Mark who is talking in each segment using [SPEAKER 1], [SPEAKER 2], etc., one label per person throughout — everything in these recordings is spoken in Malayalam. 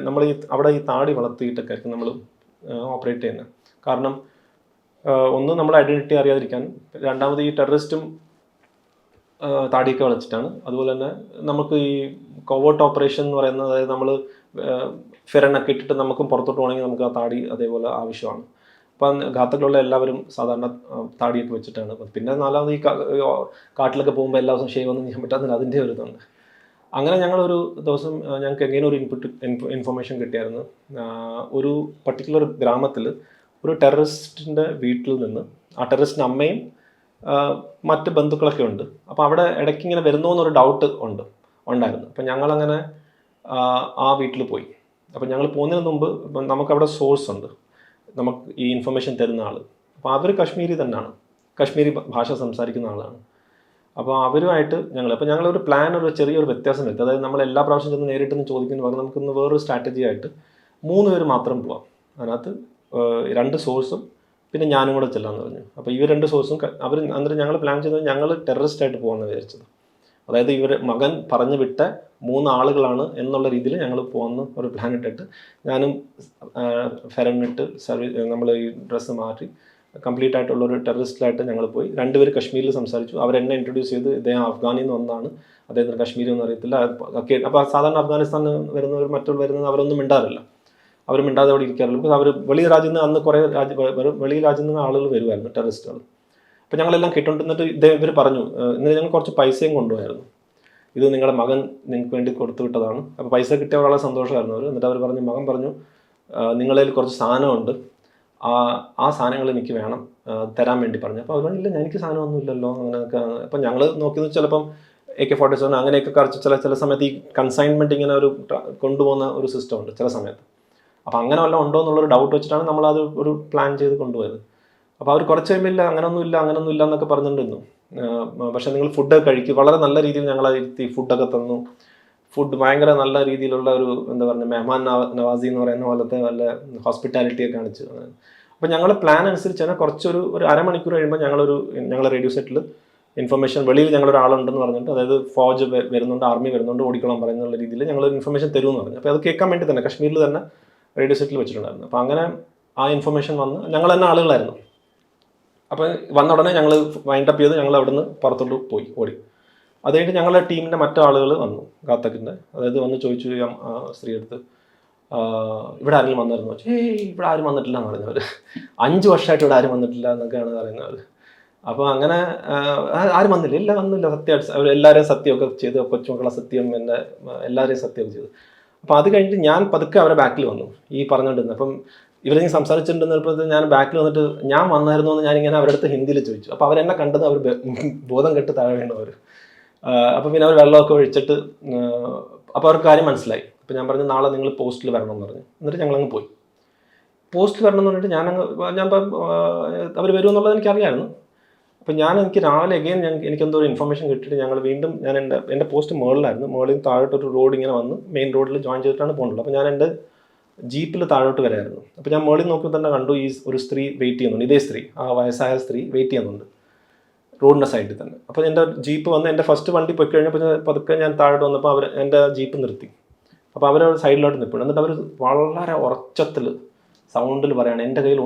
[SPEAKER 1] നമ്മൾ അവിടെ ഈ താടി വളർത്തിയിട്ടൊക്കെ ആയിരിക്കും നമ്മൾ ഓപ്പറേറ്റ് ചെയ്യുന്നത്. കാരണം ഒന്ന് നമ്മുടെ ഐഡൻറ്റിറ്റി അറിയാതിരിക്കാൻ, രണ്ടാമത് ഈ ടെററിസ്റ്റും താടിയൊക്കെ വളച്ചിട്ടാണ്. അതുപോലെ തന്നെ നമുക്ക് ഈ കോവേർട്ട് ഓപ്പറേഷൻ എന്ന് പറയുന്നത്, അതായത് നമ്മൾ ഫിറനൊക്കെ ഇട്ടിട്ട് നമുക്കും പുറത്തോട്ട് പോകണമെങ്കിൽ നമുക്ക് ആ താടി അതേപോലെ ആവശ്യമാണ്. അപ്പം ഘാത്തക്കിലുള്ള എല്ലാവരും സാധാരണ താടിയൊക്കെ വെച്ചിട്ടാണ്. പിന്നെ നാലാമത് ഈ കാട്ടിലൊക്കെ പോകുമ്പോൾ എല്ലാ ദിവസവും ഷേവ് ഒന്നും ചെയ്യാൻ പറ്റാത്തതിന് അതിൻ്റെ ഒരു ഇതുണ്ട്. അങ്ങനെ ഞങ്ങളൊരു ദിവസം ഞങ്ങൾക്ക് എങ്ങനെ ഒരു ഇൻഫർമേഷൻ കിട്ടിയായിരുന്നു. ഒരു പർട്ടിക്കുലർ ഗ്രാമത്തിൽ ഒരു ടെററിസ്റ്റിൻ്റെ വീട്ടിൽ നിന്ന്, ആ ടെററിസ്റ്റിൻ്റെ അമ്മയും മറ്റ് ബന്ധുക്കളൊക്കെ ഉണ്ട്. അപ്പോൾ അവിടെ ഇടയ്ക്ക് ഇങ്ങനെ വരുന്നോ എന്നൊരു ഡൗട്ട് ഉണ്ടായിരുന്നു. അപ്പം ഞങ്ങളങ്ങനെ ആ വീട്ടിൽ പോയി. അപ്പം ഞങ്ങൾ പോകുന്നതിന് മുമ്പ് നമുക്കവിടെ സോഴ്സ് ഉണ്ട്, നമുക്ക് ഈ ഇൻഫർമേഷൻ തരുന്ന ആൾ. അപ്പോൾ അവർ കശ്മീരി തന്നെയാണ്, കശ്മീരി ഭാഷ സംസാരിക്കുന്ന ആളാണ്. അപ്പോൾ അവരുമായിട്ട് ഞങ്ങളൊരു പ്ലാൻ, ഒരു ചെറിയൊരു വ്യത്യാസം വരുത്തും. അതായത് നമ്മൾ എല്ലാ പ്രാവശ്യം ചെന്ന് നേരിട്ടൊന്ന് ചോദിക്കുന്ന പകരം നമുക്കിന്ന് വേറൊരു സ്ട്രാറ്റജി ആയിട്ട് 3 പേര് മാത്രം പോവാം. അതിനകത്ത് 2 സോഴ്സും പിന്നെ ഞാനും കൂടെ ചെല്ലാമെന്ന് പറഞ്ഞു. അപ്പോൾ ഇവർ 2 സോഴ്സും അന്നേരം ഞങ്ങൾ പ്ലാൻ ചെയ്തത് ഞങ്ങൾ ടെററിസ്റ്റായിട്ട് പോകാമെന്ന് വിചാരിച്ചത്. അതായത് ഇവർ മകൻ പറഞ്ഞു വിട്ട 3 ആളുകളാണ് എന്നുള്ള രീതിയിൽ ഞങ്ങൾ പോകുന്ന ഒരു പ്ലാൻ ഇട്ടിട്ട്, ഞാനും ഫെറനിട്ട് നമ്മൾ ഈ ഡ്രസ്സ് മാറ്റി കംപ്ലീറ്റ് ആയിട്ടുള്ളൊരു ടെററിസ്റ്റിലായിട്ട് ഞങ്ങൾ പോയി. 2 പേര് കശ്മീരിൽ സംസാരിച്ചു. അവരെന്നെ ഇൻട്രൊഡ്യൂസ് ചെയ്ത് ഇദ്ദേഹം അഫ്ഗാനിൽ നിന്ന് വന്നതാണ്, അദ്ദേഹത്തിന് കശ്മീരി ഒന്നും അറിയത്തില്ല. അപ്പോൾ സാധാരണ അഫ്ഗാനിസ്ഥാനിൽ വരുന്നവർ വരുന്നത് അവരൊന്നും മിണ്ടാറില്ല, അവർ മിണ്ടാതെ അവിടെ ഇരിക്കാറില്ല. ബിക്കോസ് അവർ വെളി രാജ്യത്ത് നിന്ന് അന്ന് കുറേ വെളി രാജ്യത്ത് നിന്ന് ആളുകൾ വരുമായിരുന്നു, ടെററിസ്റ്റുകൾ. അപ്പോൾ ഞങ്ങളെല്ലാം കേട്ടോണ്ടിരുന്നിട്ട് ഇവർ പറഞ്ഞു, ഇന്ന് ഞങ്ങൾ കുറച്ച് പൈസയും കൊണ്ടുപോയായിരുന്നു, ഇത് നിങ്ങളുടെ മകൻ നിങ്ങൾക്ക് വേണ്ടി കൊടുത്തു വിട്ടതാണ്. അപ്പോൾ പൈസ കിട്ടിയ വളരെ സന്തോഷമായിരുന്നു അവർ. എന്നിട്ട് അവർ പറഞ്ഞു, മകൻ പറഞ്ഞു, നിങ്ങളിൽ കുറച്ച് സാധനമുണ്ട്, ആ സാധനങ്ങൾ എനിക്ക് വേണം, തരാൻ വേണ്ടി പറഞ്ഞു. അപ്പോൾ അവർ പറഞ്ഞില്ല, എനിക്ക് സാധനമൊന്നും ഇല്ലല്ലോ അങ്ങനെയൊക്കെ. അപ്പം ഞങ്ങൾ നോക്കിയത് ചിലപ്പം AK-47 അങ്ങനെയൊക്കെ കറച്ച് ചില സമയത്ത് ഈ കൺസൈൻമെൻറ്റ് ഇങ്ങനെ ഒരു കൊണ്ടുപോകുന്ന ഒരു സിസ്റ്റം ഉണ്ട് ചില സമയത്ത്. അപ്പോൾ അങ്ങനെ വല്ലതും ഉണ്ടോ എന്നുള്ളൊരു ഡൗട്ട് വെച്ചിട്ടാണ് നമ്മളത് ഒരു പ്ലാൻ ചെയ്ത് കൊണ്ടുപോയത്. അപ്പോൾ അവർ കുറച്ച് കഴിയുമ്പോൾ ഇല്ല, അങ്ങനൊന്നും ഇല്ല എന്നൊക്കെ പറഞ്ഞിട്ടുണ്ടായിരുന്നു. പക്ഷേ നിങ്ങൾ ഫുഡ് കഴിക്കും, വളരെ നല്ല രീതിയിൽ ഞങ്ങളതിരുത്തി ഫുഡൊക്കെ തന്നു. ഫുഡ് ഭയങ്കര നല്ല രീതിയിലുള്ള ഒരു എന്താ പറയുക, മെഹ്മാൻ നവാസി എന്ന് പറയുന്ന പോലത്തെ നല്ല ഹോസ്പിറ്റാലിറ്റിയൊക്കെ കാണിച്ചു. അപ്പോൾ ഞങ്ങൾ പ്ലാൻ അനുസരിച്ച് തന്നെ ഒരു അരമണിക്കൂർ കഴിയുമ്പോൾ ഞങ്ങൾ റേഡിയോ സെറ്റിൽ ഇൻഫർമേഷൻ, വെളിയിൽ ഞങ്ങളൊരാളുണ്ടെന്ന് പറഞ്ഞിട്ട്, അതായത് ഫൗജ് വരുന്നുണ്ട്, ആർമി വരുന്നുണ്ട്, ഓടിക്കണം പറയുന്നുള്ള രീതിയിൽ ഞങ്ങൾ ഇൻഫർമേഷൻ തരുമെന്ന് പറഞ്ഞു. അപ്പോൾ അത് കേൾക്കാൻ വേണ്ടി തന്നെ കശ്മീരിൽ തന്നെ റേഡിയോ സെറ്റിൽ വെച്ചിട്ടുണ്ടായിരുന്നു. അപ്പോൾ അങ്ങനെ ആ ഇൻഫർമേഷൻ വന്ന് ഞങ്ങൾ തന്നെ ആളുകളായിരുന്നു. അപ്പോൾ വന്ന ഉടനെ ഞങ്ങൾ വൈൻഡപ്പ് ചെയ്ത് ഞങ്ങൾ അവിടുന്ന് പുറത്തോട്ട് പോയി ഓടി. അത് കഴിഞ്ഞിട്ട് ഞങ്ങളുടെ ടീമിൻ്റെ മറ്റാളുകൾ വന്നു, ഘാത്തക്കിൻ്റെ. അതായത് വന്ന് ചോദിച്ചു ആ സ്ത്രീ അടുത്ത്, ഇവിടെ ആരെങ്കിലും വന്നിരുന്നു വെച്ചാൽ, ഇവിടെ ആരും വന്നിട്ടില്ല എന്ന് പറഞ്ഞവർ. 5 വർഷമായിട്ട് ഇവിടെ ആരും വന്നിട്ടില്ല എന്നൊക്കെയാണ് പറയുന്നത്. അപ്പോൾ അങ്ങനെ ആരും വന്നില്ല, സത്യമായിട്ട് അവരെല്ലാവരെയും സത്യമൊക്കെ ചെയ്ത്, കൊച്ചുമക്കളെ സത്യം, എൻ്റെ എല്ലാവരെയും സത്യമൊക്കെ ചെയ്തു. അപ്പോൾ അത് കഴിഞ്ഞിട്ട് ഞാൻ പതുക്കെ അവരെ ബാക്കിൽ വന്നു ഈ പറഞ്ഞുകൊണ്ടിരുന്നത്. അപ്പം ഇവരിങ്ങനെ സംസാരിച്ചിട്ടുണ്ടെന്നപ്പോൾ ഞാൻ ബാക്കിൽ വന്നിട്ട്, ഞാൻ വന്നായിരുന്നു എന്ന് ഞാനിങ്ങനെ അവരുടെ അടുത്ത് ഹിന്ദിയിൽ ചോദിച്ചു. അപ്പോൾ അവരെന്നെ കണ്ടത് അവർ ബോധം കെട്ട് താഴെ വീണു അവർ. അപ്പം പിന്നെ അവർ വെള്ളമൊക്കെ ഒഴിച്ചിട്ട്, അപ്പോൾ അവർക്ക് കാര്യം മനസ്സിലായി. അപ്പോൾ ഞാൻ പറഞ്ഞു, നാളെ നിങ്ങൾ പോസ്റ്റിൽ വരണം എന്ന് പറഞ്ഞു. എന്നിട്ട് ഞങ്ങളങ്ങ് പോയി. പോസ്റ്റിൽ വരണം എന്ന് പറഞ്ഞിട്ട് ഞാൻ അവർ വരുമെന്നുള്ളത് എനിക്കറിയാമായിരുന്നു. അപ്പം എനിക്ക് രാവിലെ അഗെയിൻ എനിക്കെന്തോ ഒരു ഇൻഫർമേഷൻ കിട്ടിയിട്ട് ഞങ്ങൾ വീണ്ടും എൻ്റെ പോസ്റ്റ് മുകളിലായിരുന്നു. മുകളിൽ താഴോട്ടൊരു റോഡ് ഇങ്ങനെ വന്ന് മെയിൻ റോഡിൽ ജോയിൻ ചെയ്തിട്ടാണ് പോകുന്നത്. അപ്പോൾ ഞാൻ എൻ്റെ ജീപ്പിൽ താഴോട്ട് വരായിരുന്നു. അപ്പോൾ ഞാൻ മുകളിൽ നോക്കിയപ്പോൾ തന്നെ കണ്ടു, ഈ ഒരു സ്ത്രീ വെയിറ്റ് ചെയ്യുന്നുണ്ട്. ഇതേ സ്ത്രീ, ആ വയസ്സായ സ്ത്രീ വെയിറ്റ് ചെയ്യുന്നുണ്ട് റോഡിൻ്റെ സൈഡിൽ തന്നെ. അപ്പോൾ എൻ്റെ ജീപ്പ് വന്ന്, എൻ്റെ ഫസ്റ്റ് വണ്ടി പോയി കഴിഞ്ഞപ്പോൾ പതുക്കെ ഞാൻ താഴോട്ട് വന്നപ്പോൾ എൻ്റെ ജീപ്പ് നിർത്തി. അപ്പോൾ അവർ സൈഡിലോട്ട് നിൽപ്പുണ്ട്. എന്നിട്ട് അവർ വളരെ ഉറച്ചത്തിൽ സൗണ്ടിൽ പറയുകയാണ്, എൻ്റെ കയ്യിൽ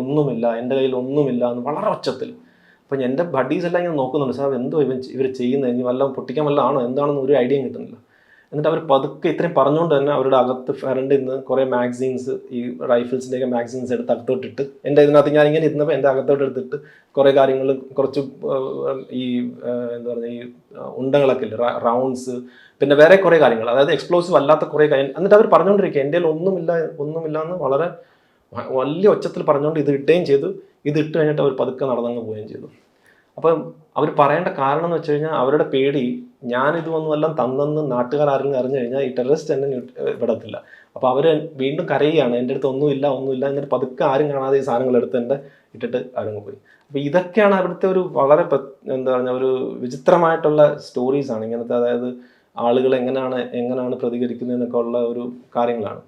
[SPEAKER 1] ഒന്നുമില്ല എന്ന് വളരെ ഉച്ചത്തിൽ. അപ്പം എൻ്റെ ബഡീസ് എല്ലാം ഇങ്ങനെ നോക്കുന്നുണ്ട്, സാർ എന്തോ ഇവർ ചെയ്യുന്നത്, ഇനി വല്ലതും പൊട്ടിക്കാൻ വല്ലതാണോ എന്താണെന്ന് ഒരു ഐഡിയയും കിട്ടുന്നില്ല. എന്നിട്ട് അവർ പതുക്കെ ഇത്രയും പറഞ്ഞുകൊണ്ട് തന്നെ അവരുടെ അകത്ത് ഫ്രണ്ടിൽ നിന്ന് കുറേ മാഗസീൻസ്, ഈ റൈഫിൾസിൻ്റെയൊക്കെ മാഗസീൻസ് എടുത്ത് അകത്തോട്ടിട്ട്, എൻ്റെ ഇതിനകത്ത് ഞാൻ ഇങ്ങനെ ഇരുന്നപ്പോൾ എൻ്റെ അകത്തോട്ട് എടുത്തിട്ട് കുറേ കാര്യങ്ങൾ, കുറച്ച് ഈ എന്താ പറയുക, ഈ ഉണ്ടകളൊക്കെ ഇല്ല, റൗണ്ട്സ്, പിന്നെ വേറെ കുറേ കാര്യങ്ങൾ, അതായത് എക്സ്പ്ലോസീവ് അല്ലാത്ത കുറേ കാര്യം. എന്നിട്ട് അവർ പറഞ്ഞുകൊണ്ടിരിക്കുക, എൻ്റെ കയ്യിൽ ഒന്നുമില്ല എന്ന് വളരെ വലിയ ഒച്ചത്തിൽ പറഞ്ഞുകൊണ്ട് ഇത് ഇട്ടുകയും ചെയ്തു. ഇത് ഇട്ട് കഴിഞ്ഞിട്ട് അവർ പതുക്കെ നടന്നങ്ങ് പോവുകയും ചെയ്തു. അപ്പം അവർ പറയേണ്ട കാരണം എന്ന് വെച്ച് കഴിഞ്ഞാൽ, അവരുടെ പേടി ഞാനിതൊന്നും എല്ലാം തന്നെന്ന് നാട്ടുകാർ ആരെങ്കിലും അറിഞ്ഞു കഴിഞ്ഞാൽ ഈ ടെററിസ്റ്റ് എന്നെ വിടത്തില്ല. അപ്പോൾ അവർ വീണ്ടും കരയുകയാണ്, എൻ്റെ അടുത്ത് ഒന്നുമില്ല. എന്നിട്ട് പതുക്കെ ആരും കാണാതെ ഈ സാധനങ്ങൾ എടുത്ത് എൻ്റെ ഇട്ടിട്ട് ആരും പോയി. അപ്പോൾ ഇതൊക്കെയാണ് അവിടുത്തെ ഒരു വളരെ എന്താ പറഞ്ഞ ഒരു വിചിത്രമായിട്ടുള്ള സ്റ്റോറീസാണ് ഇങ്ങനത്തെ. അതായത് ആളുകൾ എങ്ങനെയാണ് പ്രതികരിക്കുന്നതെന്നൊക്കെ ഉള്ള ഒരു കാര്യങ്ങളാണ്.